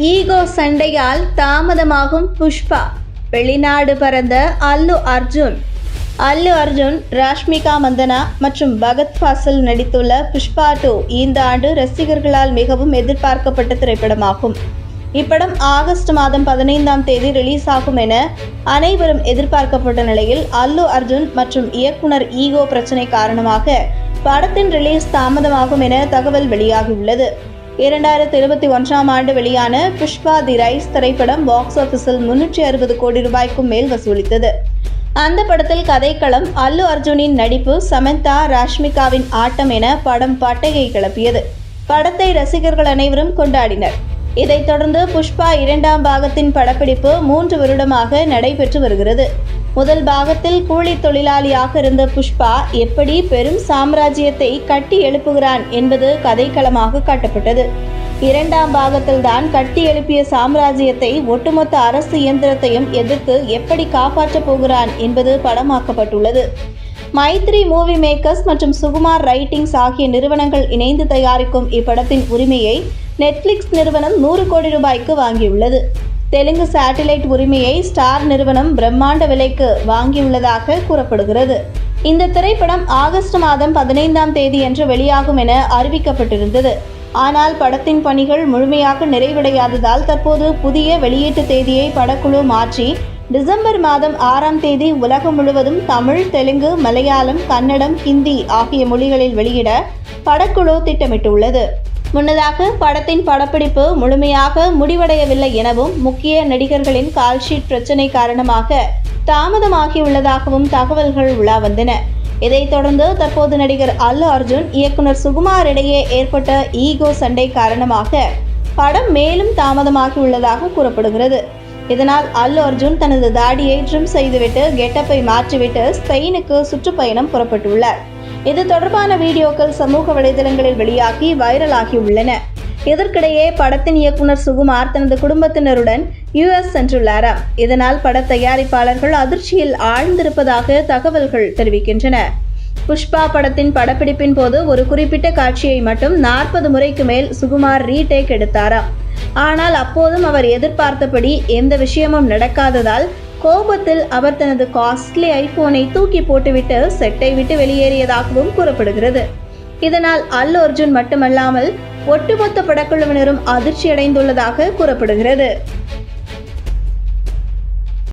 Ego சண்டையால் தாமதமாகும் புஷ்பா. வெளிநாடு பறந்த அல்லு அர்ஜுன், ராஷ்மிகா மந்தனா மற்றும் பகத் ஃபாசில் நடித்துள்ள புஷ்பா 2 இந்த ஆண்டு ரசிகர்களால் மிகவும் எதிர்பார்க்கப்பட்ட திரைப்படமாகும். இப்படம் ஆகஸ்ட் மாதம் 15ஆம் தேதி ரிலீஸ் ஆகும் என அனைவரும் எதிர்பார்க்கப்பட்ட நிலையில் அல்லு அர்ஜுன் மற்றும் இயக்குனர் ஈகோ பிரச்சனை காரணமாக படத்தின் ரிலீஸ் தாமதமாகும் என தகவல் வெளியாகியுள்ளது. 2021ஆம் ஆண்டு வெளியான புஷ்பா தி ரைஸ் திரைப்படம் பாக்ஸ் ஆபீஸில் 360 கோடி ரூபாய்க்கும் மேல் வசூலித்தது. அந்த படத்தில் கதைக்களம், அல்லு அர்ஜுனின் நடிப்பு, சமந்தா, ராஷ்மிகாவின் ஆட்டம் என படம் பட்டையை கிளப்பியது. படத்தை ரசிகர்கள் அனைவரும் கொண்டாடினர். இதைத் தொடர்ந்து புஷ்பா 2ஆம் பாகத்தின் படப்பிடிப்பு 3 வருடமாக நடைபெற்று வருகிறது. முதல் பாகத்தில் கூலி தொழிலாளியாக இருந்த புஷ்பா எப்படி பெரும் சாம்ராஜ்யத்தை கட்டி எழுப்புகிறான் என்பது கதைக்களமாக காட்டப்பட்டது. 2ஆம் பாகத்தில் தான் கட்டி எழுப்பிய சாம்ராஜ்யத்தை, ஒட்டுமொத்த அரசு இயந்திரத்தையும் எதிர்த்து எப்படி காப்பாற்றப் போகிறான் என்பது படமாக்கப்பட்டுள்ளது. மைத்ரி மூவி மேக்கர்ஸ் மற்றும் சுகுமார் ரைட்டிங்ஸ் ஆகிய நிறுவனங்கள் இணைந்து தயாரிக்கும் இப்படத்தின் உரிமையை நெட்ஃபிளிக்ஸ் நிறுவனம் 100 கோடி ரூபாய்க்கு வாங்கியுள்ளது. தெலுங்கு சேட்டிலைட் உரிமையை ஸ்டார் நிறுவனம் பிரம்மாண்ட விலைக்கு வாங்கியுள்ளதாக கூறப்படுகிறது. இந்த திரைப்படம் ஆகஸ்ட் மாதம் 15ஆம் தேதியன்று வெளியாகும் என அறிவிக்கப்பட்டிருந்தது. ஆனால் படத்தின் பணிகள் முழுமையாக நிறைவடையாததால் தற்போது புதிய வெளியீட்டு தேதியை படக்குழு மாற்றி டிசம்பர் மாதம் 6ஆம் தேதி உலகம் முழுவதும் தமிழ், தெலுங்கு, மலையாளம், கன்னடம், ஹிந்தி ஆகிய மொழிகளில் வெளியிட படக்குழு திட்டமிட்டுள்ளது. முன்னதாக படத்தின் படப்பிடிப்பு முழுமையாக முடிவடையவில்லை எனவும், முக்கிய நடிகர்களின் கால்ஷீட் பிரச்சினை காரணமாக தாமதமாகியுள்ளதாகவும் தகவல்கள் உலா வந்தன. இதைத் தொடர்ந்து தற்போது நடிகர் அல்லு அர்ஜுன், இயக்குனர் சுகுமார் இடையே ஏற்பட்ட ஈகோ சண்டை காரணமாக படம் மேலும் தாமதமாகியுள்ளதாக கூறப்படுகிறது. இதனால் அல்லு அர்ஜுன் தனது தாடியை ட்ரிம் செய்துவிட்டு கெட்டப்பை மாற்றிவிட்டு ஸ்பெயினுக்கு சுற்றுப்பயணம் புறப்பட்டுள்ளார். இது தொடர்பான வீடியோக்கள் சமூக வலைதளங்களில் வெளியாகி வைரலாகி உள்ளன. இதற்கிடையே படத்தின் இயக்குனர் சுகுமார் தனது குடும்பத்தினருடன் US சென்றுள்ளாராம். இதனால் பட தயாரிப்பாளர்கள் அதிர்ச்சியில் ஆழ்ந்திருப்பதாக தகவல்கள் தெரிவிக்கின்றன. புஷ்பா படத்தின் படப்பிடிப்பின் போது ஒரு குறிப்பிட்ட காட்சியை மட்டும் 40 முறைக்கு மேல் சுகுமார் ரீடேக் எடுத்தாராம். ஆனால் அப்போதும் அவர் எதிர்பார்த்தபடி எந்த விஷயமும் நடக்காததால் கோபத்தில் அவர் தனது காஸ்ட்லி ஐபோனை தூக்கி போட்டுவிட்டு செட்டை விட்டு வெளியேறியதாகவும் கூறப்படுகிறது. இதனால் அல்லு அர்ஜுன் மட்டுமல்லாமல் ஒட்டுமொத்த படக்குழுவினரும் அதிர்ச்சியடைந்துள்ளதாக கூறப்படுகிறது.